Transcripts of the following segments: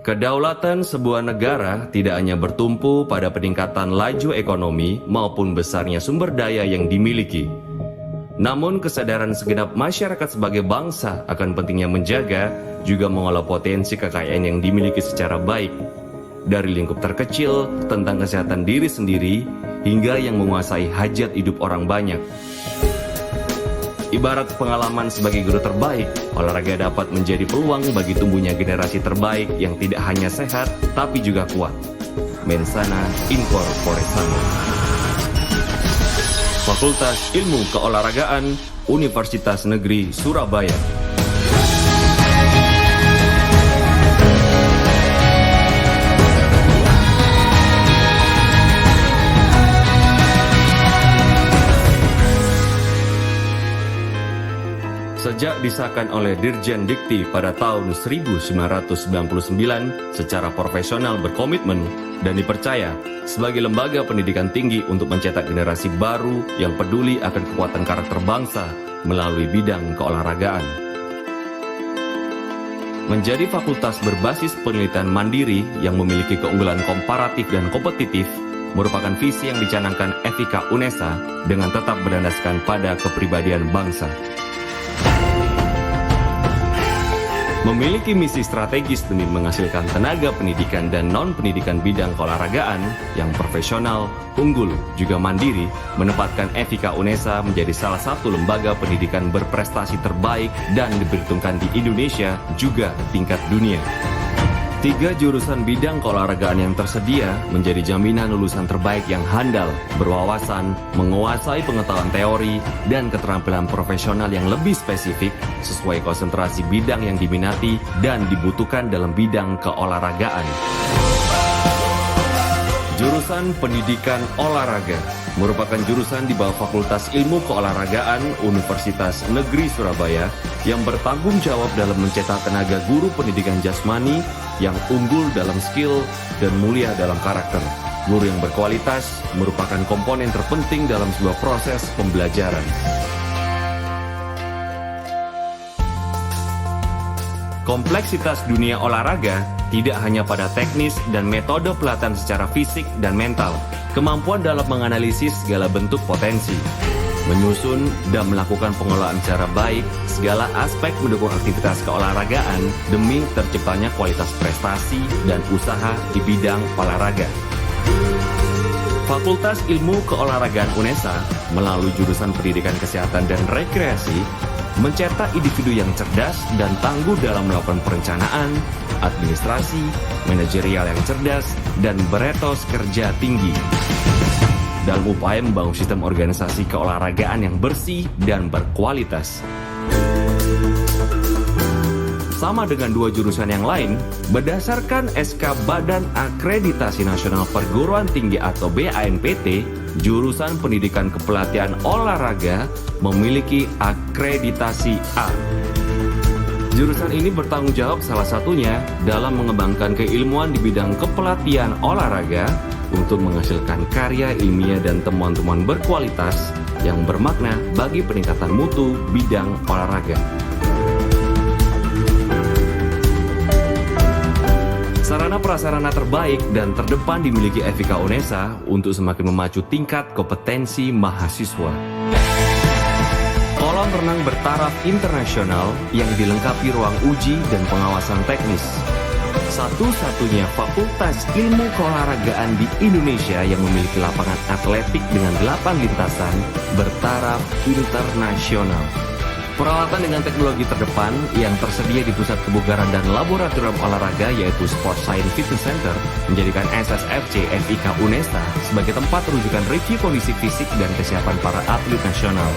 Kedaulatan sebuah negara tidak hanya bertumpu pada peningkatan laju ekonomi maupun besarnya sumber daya yang dimiliki. Namun kesadaran segenap masyarakat sebagai bangsa akan pentingnya menjaga juga mengolah potensi kekayaan yang dimiliki secara baik. Dari lingkup terkecil tentang kesehatan diri sendiri hingga yang menguasai hajat hidup orang banyak. Ibarat pengalaman sebagai guru terbaik, olahraga dapat menjadi peluang bagi tumbuhnya generasi terbaik yang tidak hanya sehat, tapi juga kuat. Mensana incorpore sano. Fakultas Ilmu Keolahragaan, Universitas Negeri Surabaya. Sejak disahkan oleh Dirjen Dikti pada tahun 1999 secara profesional berkomitmen dan dipercaya sebagai lembaga pendidikan tinggi untuk mencetak generasi baru yang peduli akan kekuatan karakter bangsa melalui bidang keolahragaan. Menjadi fakultas berbasis penelitian mandiri yang memiliki keunggulan komparatif dan kompetitif merupakan visi yang dicanangkan FIK UNESA dengan tetap berdasarkan pada kepribadian bangsa. Memiliki misi strategis demi menghasilkan tenaga pendidikan dan non-pendidikan bidang keolahragaan yang profesional, unggul, juga mandiri, menempatkan FIK UNESA menjadi salah satu lembaga pendidikan berprestasi terbaik dan diperhitungkan di Indonesia juga tingkat dunia. 3 jurusan bidang keolahragaan yang tersedia menjadi jaminan lulusan terbaik yang handal, berwawasan, menguasai pengetahuan teori, dan keterampilan profesional yang lebih spesifik sesuai konsentrasi bidang yang diminati dan dibutuhkan dalam bidang keolahragaan. Jurusan Pendidikan Olahraga merupakan jurusan di bawah Fakultas Ilmu Keolahragaan Universitas Negeri Surabaya yang bertanggung jawab dalam mencetak tenaga guru pendidikan jasmani yang unggul dalam skill dan mulia dalam karakter. Guru yang berkualitas merupakan komponen terpenting dalam sebuah proses pembelajaran. Kompleksitas dunia olahraga tidak hanya pada teknis dan metode pelatihan secara fisik dan mental, kemampuan dalam menganalisis segala bentuk potensi, menyusun dan melakukan pengelolaan secara baik segala aspek mendukung aktivitas keolahragaan demi terciptanya kualitas prestasi dan usaha di bidang olahraga. Fakultas Ilmu Keolahragaan UNESA melalui jurusan Pendidikan Kesehatan dan Rekreasi mencetak individu yang cerdas dan tangguh dalam melakukan perencanaan, administrasi, manajerial yang cerdas, dan beretos kerja tinggi dalam upaya membangun sistem organisasi keolahragaan yang bersih dan berkualitas. Sama dengan 2 jurusan yang lain, berdasarkan SK Badan Akreditasi Nasional Perguruan Tinggi atau BANPT, jurusan Pendidikan Kepelatihan Olahraga memiliki akreditasi A. Jurusan ini bertanggung jawab salah satunya dalam mengembangkan keilmuan di bidang kepelatihan olahraga untuk menghasilkan karya ilmiah dan temuan-temuan berkualitas yang bermakna bagi peningkatan mutu bidang olahraga. Sarana prasarana terbaik dan terdepan dimiliki FIK UNESA untuk semakin memacu tingkat kompetensi mahasiswa. Kolam renang bertaraf internasional yang dilengkapi ruang uji dan pengawasan teknis. Satu-satunya fakultas ilmu keolahragaan di Indonesia yang memiliki lapangan atletik dengan 8 lintasan bertaraf internasional. Peralatan dengan teknologi terdepan yang tersedia di Pusat Kebugaran dan Laboratorium Olahraga yaitu Sport Science Fitness Center menjadikan SSFC FIK UNESA sebagai tempat rujukan review kondisi fisik dan kesiapan para atlet nasional.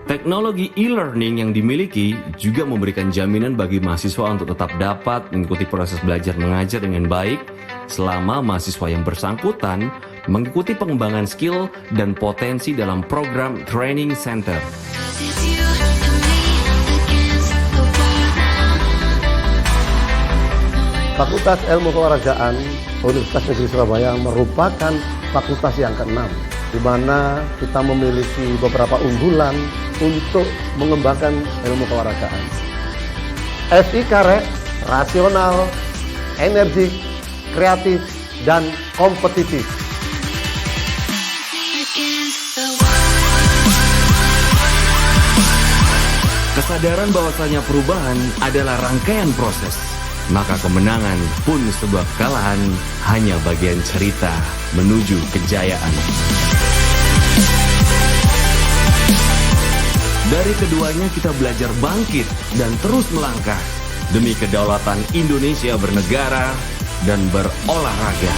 Teknologi e-learning yang dimiliki juga memberikan jaminan bagi mahasiswa untuk tetap dapat mengikuti proses belajar mengajar dengan baik selama mahasiswa yang bersangkutan mengikuti pengembangan skill dan potensi dalam program training center. Fakultas Ilmu Keolahragaan Universitas Negeri Surabaya merupakan fakultas yang ke-6, di mana kita memiliki beberapa unggulan untuk mengembangkan ilmu keolahragaan. FI Karet, rasional, energik, kreatif, dan kompetitif. Kesadaran bahwasanya perubahan adalah rangkaian proses, maka kemenangan pun sebuah kekalahan hanya bagian cerita menuju kejayaan. Dari keduanya kita belajar bangkit dan terus melangkah demi kedaulatan Indonesia bernegara dan berolahraga.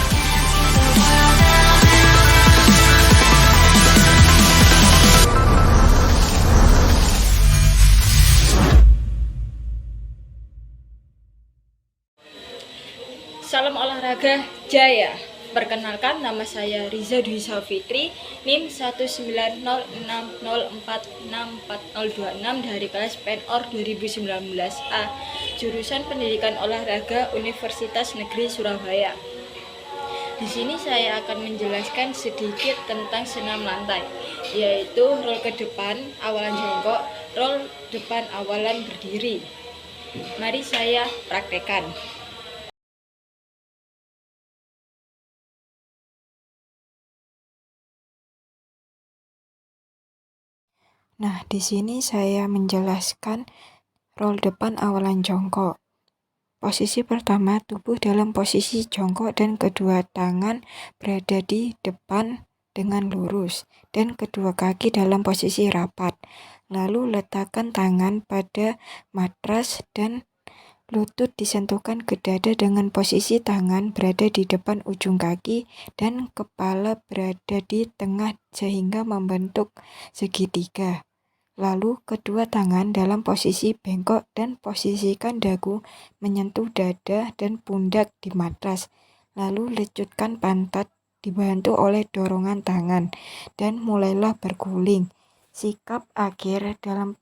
Salam olahraga jaya. Perkenalkan, nama saya Riza Dwi Safitri, NIM 19060464026 dari kelas PNOR 2019A, jurusan Pendidikan Olahraga Universitas Negeri Surabaya. Di sini saya akan menjelaskan sedikit tentang senam lantai, yaitu roll ke depan awalan jongkok, roll depan awalan berdiri. Mari saya praktekkan. Nah, di sini saya menjelaskan roll depan awalan jongkok. Posisi pertama, tubuh dalam posisi jongkok dan kedua tangan berada di depan dengan lurus dan kedua kaki dalam posisi rapat. Lalu letakkan tangan pada matras dan lutut disentuhkan ke dada dengan posisi tangan berada di depan ujung kaki dan kepala berada di tengah sehingga membentuk segitiga. Lalu kedua tangan dalam posisi bengkok dan posisikan dagu menyentuh dada dan pundak di matras. Lalu lecutkan pantat dibantu oleh dorongan tangan dan mulailah berguling. Sikap akhir dalam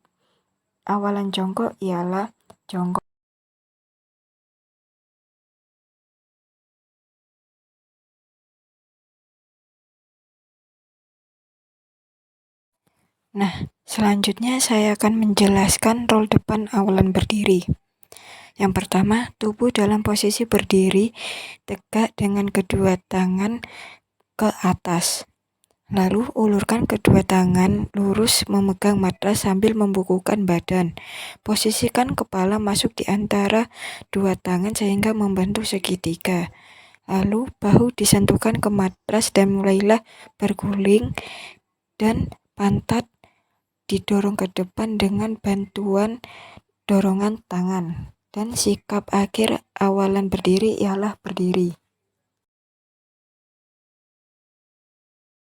awalan jongkok ialah jongkok. Nah, selanjutnya saya akan menjelaskan roll depan awalan berdiri. Yang pertama, tubuh dalam posisi berdiri tegak dengan kedua tangan ke atas. Lalu ulurkan kedua tangan lurus memegang matras sambil membukukan badan. Posisikan kepala masuk di antara dua tangan sehingga membentuk segitiga. Lalu bahu disentuhkan ke matras dan mulailah berguling dan pantat didorong ke depan dengan bantuan dorongan tangan. Dan sikap akhir awalan berdiri ialah berdiri.